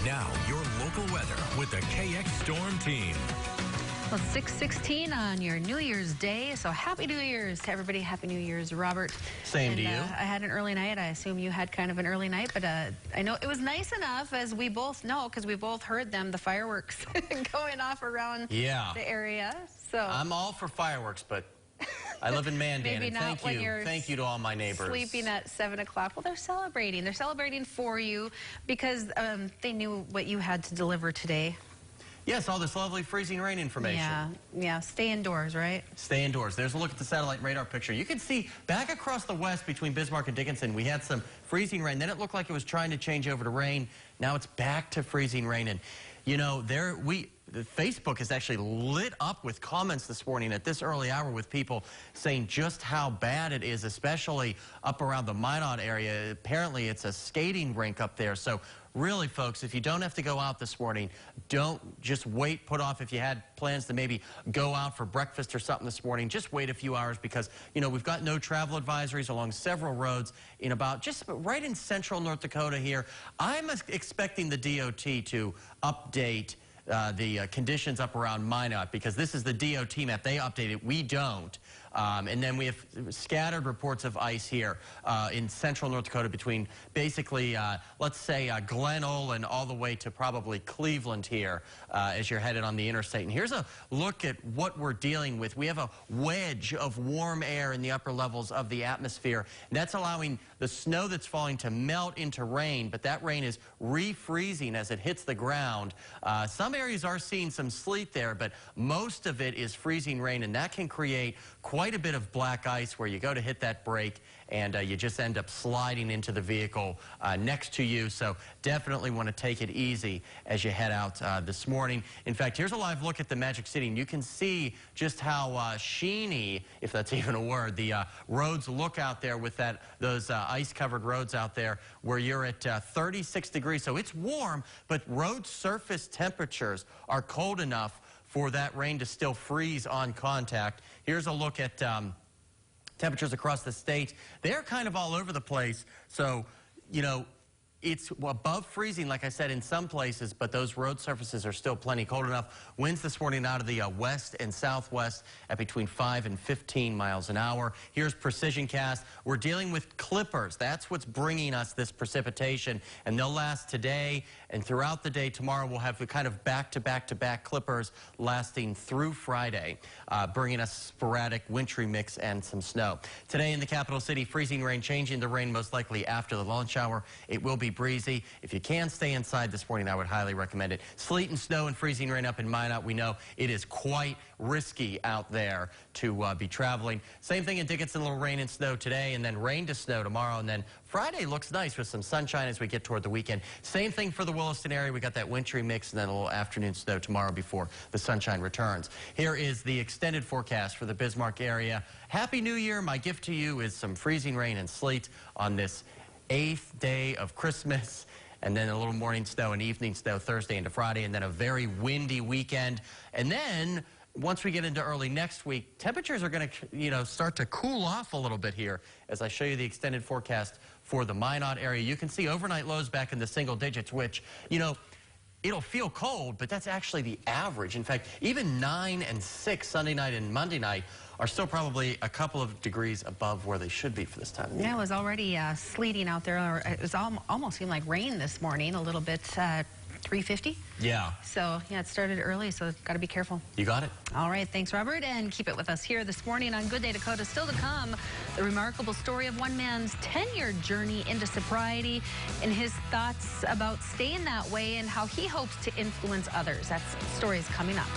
Now, your local weather with the KX Storm Team. Well, 6:16 on your New Year's Day, so Happy New Year's to everybody. Happy New Year's, Robert. Same to you. I had an early night. I assume you had kind of an early night, but I know it was nice enough, as we both know, because we both heard them, the fireworks going off around the area. So I'm all for fireworks, but I live in Mandan, maybe and not when you're thank you to all my neighbors. Sleeping at 7 o'clock. Well, they're celebrating. They're celebrating for you because they knew what you had to deliver today. Yes, all this lovely freezing rain information. Yeah. Stay indoors, right? Stay indoors. There's a look at the satellite radar picture. You can see back across the west between Bismarck and Dickinson, we had some freezing rain. Then it looked like it was trying to change over to rain. Now it's back to freezing rain. And, you know, Facebook is actually lit up with comments this morning at this early hour with people saying just how bad it is, especially up around the Minot area. Apparently, it's a skating rink up there. So really, folks, if you don't have to go out this morning, don't just wait, put off if you had plans to maybe go out for breakfast or something this morning. Just wait a few hours because, you know, we've got no travel advisories along several roads in about just right in central North Dakota here. I'm expecting the DOT to update the conditions up around Minot, because this is the DOT map. They update it. We don't. And then we have scattered reports of ice here in central North Dakota between basically, let's say, Glen Olin all the way to probably Cleveland here as you're headed on the interstate. And here's a look at what we're dealing with. We have a wedge of warm air in the upper levels of the atmosphere, and that's allowing the snow that's falling to melt into rain, but that rain is refreezing as it hits the ground. Some areas are seeing some sleet there, but most of it is freezing rain, and that can create quite a bit of black ice where you go to hit that brake and you just end up sliding into the vehicle next to you. So definitely want to take it easy as you head out this morning. In fact, here's a live look at the Magic City, and you can see just how sheeny, if that's even a word, the roads look out there with those ice-covered roads out there where you're at 36 degrees. So it's warm, but road surface temperatures are cold enough for that rain to still freeze on contact. Here's a look at temperatures across the state. They're kind of all over the place. So, you know, it's above freezing, like I said, in some places, but those road surfaces are still plenty cold enough. Winds this morning out of the west and southwest at between 5 and 15 miles an hour. Here's precision cast. We're dealing with clippers. That's what's bringing us this precipitation, and they'll last today and throughout the day. Tomorrow we'll have kind of back-to-back-to-back clippers lasting through Friday, bringing us sporadic wintry mix and some snow. Today in the capital city, freezing rain, changing the rain most likely after the lunch hour. It will be breezy. If you can stay inside this morning, I would highly recommend it. Sleet and snow and freezing rain up in Minot. We know it is quite risky out there to be traveling. Same thing in Dickinson, a little rain and snow today, and then rain to snow tomorrow, and then Friday looks nice with some sunshine as we get toward the weekend. Same thing for the Williston area. We got that wintry mix and then a little afternoon snow tomorrow before the sunshine returns. Here is the extended forecast for the Bismarck area. Happy New Year. My gift to you is some freezing rain and sleet on this 8th day of Christmas, and then a little morning snow and evening snow Thursday into Friday, and then a very windy weekend. And then once we get into early next week, temperatures are going to, you know, start to cool off a little bit here as I show you the extended forecast for the Minot area. You can see overnight lows back in the single digits, which, you know, it'll feel cold, but that's actually the average. In fact, even 9 and 6 Sunday night and Monday night are still probably a couple of degrees above where they should be for this time of year. Yeah, it was already sleeting out there. It was almost seemed like rain this morning, a little bit, 3:50. Yeah. So, yeah, it started early, so got to be careful. You got it. All right, thanks, Robert, and keep it with us here this morning on Good Day Dakota. Still to come, the remarkable story of one man's 10-year journey into sobriety and his thoughts about staying that way and how he hopes to influence others. That story is coming up.